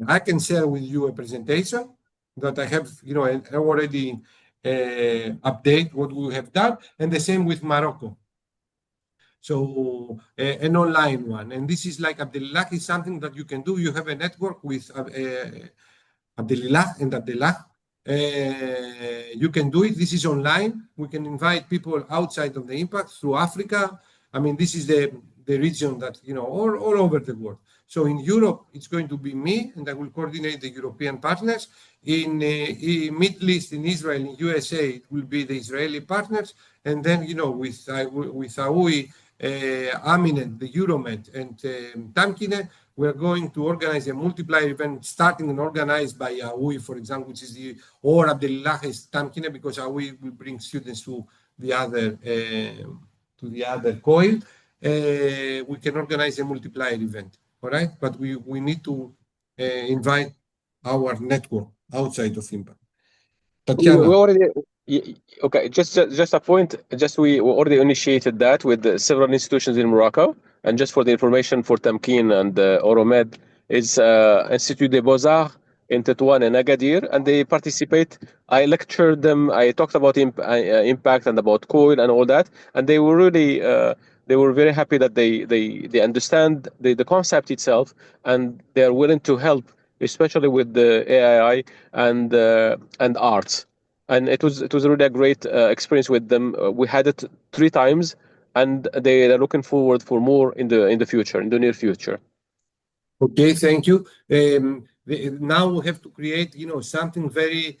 Speaker 1: I can share with you a presentation that I have, you know, already update what we have done, and the same with Morocco. So an online one, and this is like Abdelilah is something that you can do. You have a network with Abdelilah and Abdullah. You can do it. This is online. We can invite people outside of the impact through Africa. I mean, this is the region that, you know, all over the world. So in Europe, it's going to be me, and I will coordinate the European partners. In Middle East, in Israel, in USA, it will be the Israeli partners. And then, you know, with AUI, Aminent, the Euromed, and Tamkine, we're going to organize a multiplier event starting and organized by AUI, for example, which is or Abdelilah is Tamkine, because AUI will bring students to the other COIL. We can organize a multiplier event, all right? But we need to invite our network outside of impact. Tatiana.
Speaker 4: We already, okay, just a point. We already initiated that with several institutions in Morocco, and just for the information for Tamkine and Euromed, is Institut des Beaux-Arts in Tétouan and Agadir, and they participate. I lectured them. I talked about impact and about COIL and all that, and they were really they were very happy that they understand the concept itself, and they are willing to help, especially with the AII and arts. And it was really a great experience with them. We had it 3 times, and they are looking forward for more in the future, in the near future.
Speaker 1: Okay, thank you. Now we have to create, you know, something very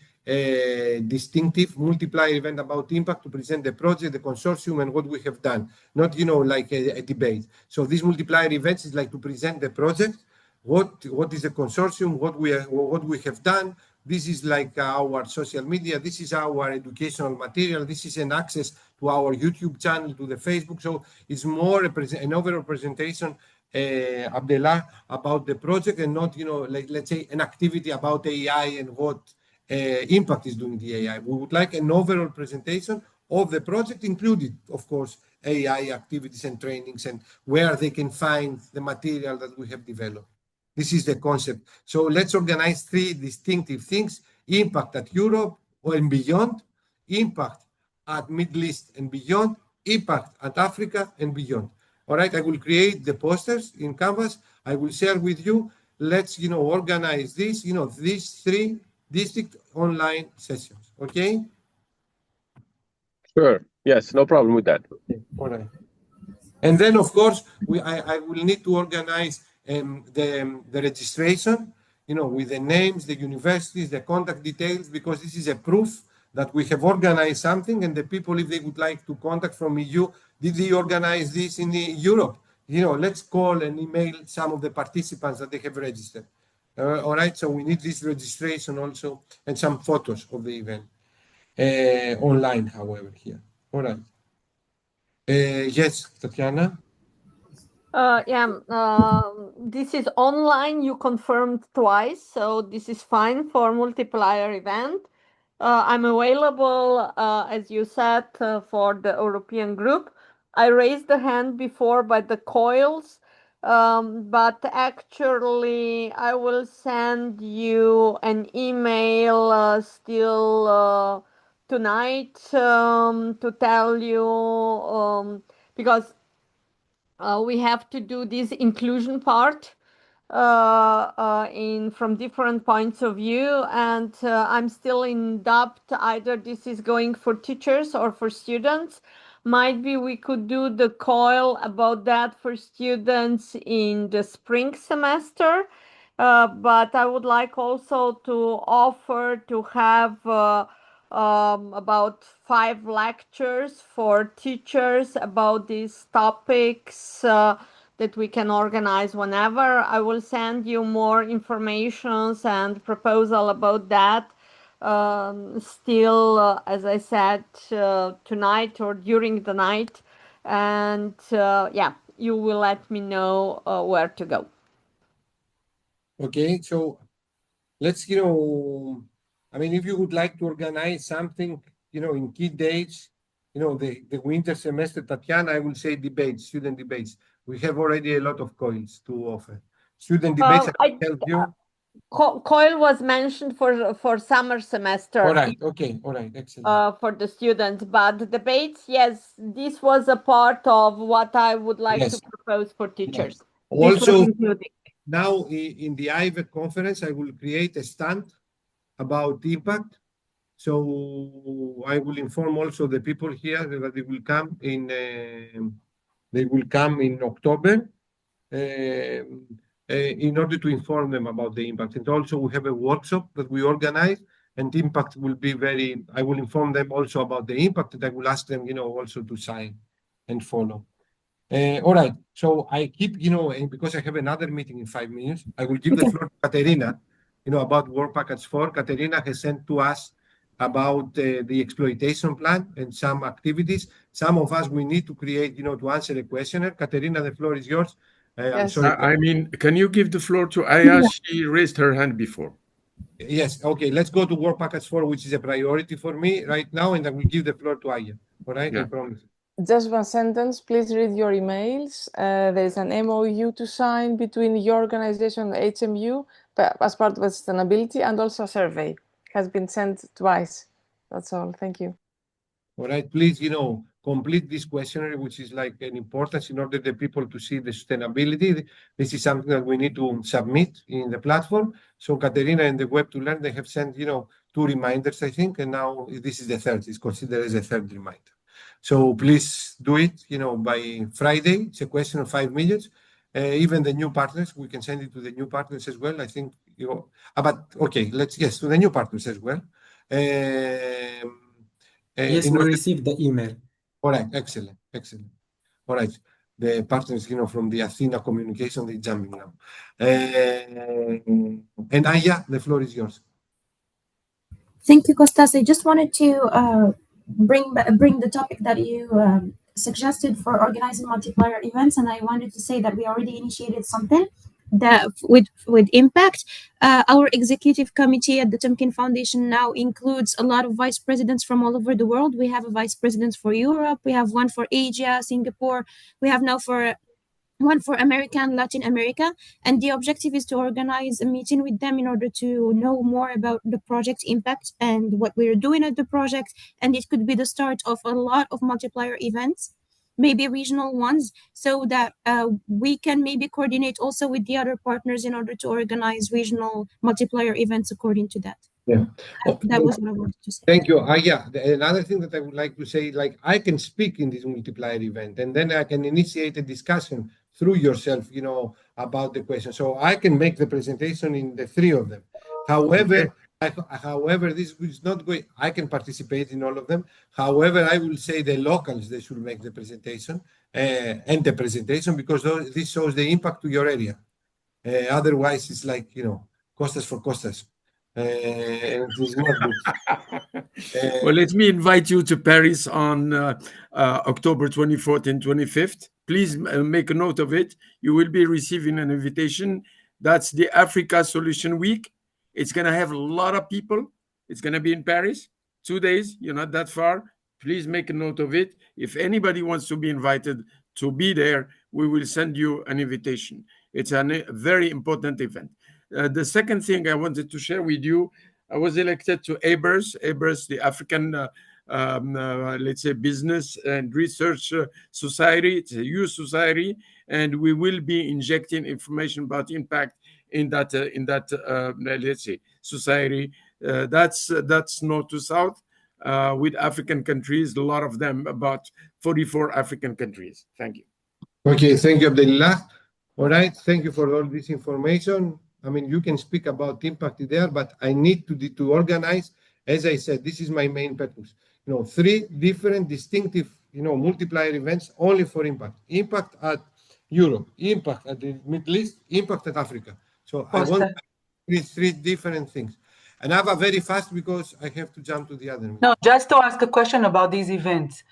Speaker 1: distinctive, multiplier event about impact to present the project, the consortium, and what we have done. Not, you know, like a debate. So this multiplier events is like to present the project, what is the consortium, what we have done, This is like our social media. This is our educational material. This is an access to our YouTube channel, to the Facebook. So it's more an overall presentation, Abdullah, about the project, and not, like, let's say, an activity about AI and what impact is doing the AI. We would like an overall presentation of the project, included, of course, AI activities and trainings, and where they can find the material that we have developed. This is the concept. So let's organize three distinctive things: impact at Europe and beyond, impact at Middle East and beyond, impact at Africa and beyond. All right, I will create the posters in Canvas. I will share with you. Let's, organize this, these three district online sessions. Okay?
Speaker 4: Sure. Yes, no problem with that.
Speaker 1: Okay. All right. And then, of course, I will need to organize the registration, with the names, the universities, the contact details, because this is a proof that we have organized something, and the people, if they would like to contact from EU, did they organize this in Europe? Let's call and email some of the participants that they have registered. All right, so we need this registration also, and some photos of the event online, however, here. All right. Yes, Tatiana?
Speaker 9: This is online. You confirmed twice, so this is fine for multiplier event. I'm available, as you said, for the European group. I raised the hand before by the COILs, but actually I will send you an email still tonight to tell you, because we have to do this inclusion part in from different points of view, and I'm still in doubt either this is going for teachers or for students. Might be we could do the COIL about that for students in the spring semester, but I would like also to offer to have about 5 lectures for teachers about these topics that we can organize whenever. I will send you more informations and proposal about that still, as I said, tonight or during the night. And you will let me know where to go.
Speaker 1: Okay, so let's, if you would like to organize something, in key dates, the winter semester, Tatiana, I will say debates, student debates. We have already a lot of COILs to offer. Student debates, I can help you.
Speaker 9: COIL was mentioned for summer semester.
Speaker 1: All right, okay, all right, excellent.
Speaker 9: For the students, but the debates, yes, this was a part of what I would like to propose for teachers.
Speaker 1: Also, now in the IVEC conference, I will create a stand about impact. So I will inform also the people here that they will come in October in order to inform them about the impact. And also we have a workshop that we organize, and impact will be I will inform them also about the impact, and I will ask them, also to sign and follow. All right. So I keep, because I have another meeting in 5 minutes, I will give the floor to Katerina, about Work Package 4. Katerina has sent to us about the exploitation plan and some activities. Some of us, we need to create, to answer a questionnaire. Katerina, the floor is yours. I'm sorry.
Speaker 2: Can you give the floor to Aya? She raised her hand before.
Speaker 1: Yes. Okay. Let's go to Work Package 4, which is a priority for me right now, and I will give the floor to Aya. All right? Yeah. I promise.
Speaker 5: Just one sentence, please read your emails. There's an MOU to sign between your organization and HMU as part of sustainability, and also a survey has been sent twice. That's all. Thank you.
Speaker 1: All right, please, complete this questionnaire, which is like an importance in order the people to see the sustainability. This is something that we need to submit in the platform. So Katerina and the Web to Learn, they have sent, 2 reminders, I think, and now this is the third. It's considered as a third reminder. So please do it, by Friday. It's a question of 5 minutes. Even the new partners, we can send it to the new partners as well. I think, but okay, to the new partners as well.
Speaker 11: Yes, we received the email.
Speaker 1: All right, excellent. All right, the partners, from the Athena communication, they're jumping now. And Aya, the floor is yours.
Speaker 12: Thank you, Kostas. I just wanted to bring the topic that you suggested for organizing multiplier events, and I wanted to say that we already initiated something that with impact. Our executive committee at the Temkin Foundation now includes a lot of vice presidents from all over the world. We have a vice president for Europe, we have one for Asia, Singapore, we have now one for America and Latin America, and the objective is to organize a meeting with them in order to know more about the project impact and what we're doing at the project, and it could be the start of a lot of multiplier events, maybe regional ones, so that we can maybe coordinate also with the other partners in order to organize regional multiplier events according to that.
Speaker 1: Yeah.
Speaker 12: That was what I wanted to say.
Speaker 1: Thank you. Yeah, another thing that I would like to say, like I can speak in this multiplier event, and then I can initiate a discussion through yourself, about the question. So I can make the presentation in the three of them. However, this is not going. I can participate in all of them. However, I will say the locals they should make the presentation and the presentation because this shows the impact to your area. Otherwise, it's like Costas for Costas. It's not good.
Speaker 2: Well, let me invite you to Paris on October 24th and 25th. Please make a note of it. You will be receiving an invitation. That's the Africa Solution Week. It's going to have a lot of people. It's going to be in Paris, 2 days. You're not that far. Please make a note of it. If anybody wants to be invited to be there, we will send you an invitation. It's a very important event. The second thing I wanted to share with you, I was elected to ABERS, the African, let's say, Business and Research Society. It's a youth society, and we will be injecting information about impact in that let's say, society. That's north to south with African countries, a lot of them, about 44 African countries. Thank you.
Speaker 1: Okay, thank you, Abdelillah. All right, thank you for all this information. I mean, you can speak about impact there, but I need to organize. As I said, this is my main purpose. 3 different distinctive, multiplier events only for impact. Impact at Europe, impact at the Middle East, impact at Africa. So I want 3 different things. And I have a very fast because I have to jump to the other.
Speaker 7: No, just to ask a question about these events.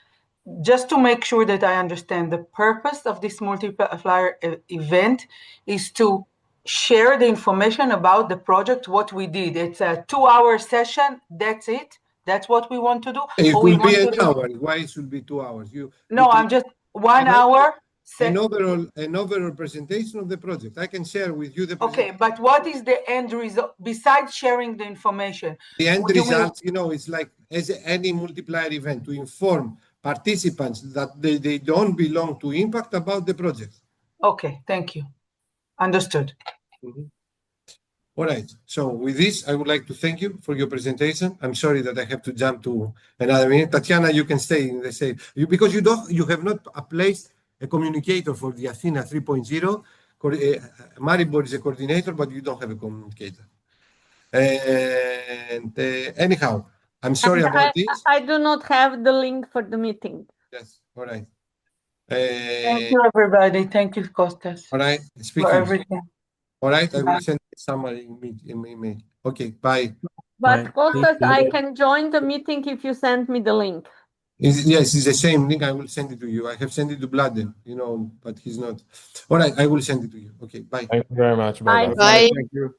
Speaker 7: Just to make sure that I understand, the purpose of this multiplier event is to share the information about the project, what we did. It's a 2-hour session. That's it. That's what we want to do.
Speaker 1: It will be an hour. Why it should be 2 hours?
Speaker 7: I'm just 1 hour.
Speaker 1: An overall presentation of the project. I can share with you the
Speaker 7: Okay, but what is the end result besides sharing the information?
Speaker 1: The end result, it's like as any multiplier event to inform participants that they don't belong to impact about the project.
Speaker 7: Okay, thank you. Understood.
Speaker 1: Mm-hmm. All right. So with this, I would like to thank you for your presentation. I'm sorry that I have to jump to another minute. Tatiana, you can stay in the same because you have not placed a communicator for the Athena 3.0. Maribor is a coordinator, but you don't have a communicator. And anyhow, I'm sorry about this.
Speaker 9: I do not have the link for the meeting.
Speaker 1: Yes. All right.
Speaker 7: Thank you, everybody. Thank you, Costas.
Speaker 1: All right.
Speaker 7: For everything.
Speaker 1: All right. I will send a summary in email. Okay. Bye.
Speaker 9: But Costas, I can join the meeting if you send me the link.
Speaker 1: Yes, it's the same link. I will send it to you. I have sent it to Bladen, but he's not. All right. I will send it to you. Okay. Bye.
Speaker 13: Thank you very much.
Speaker 9: Bye.
Speaker 8: Bye.
Speaker 2: Thank you.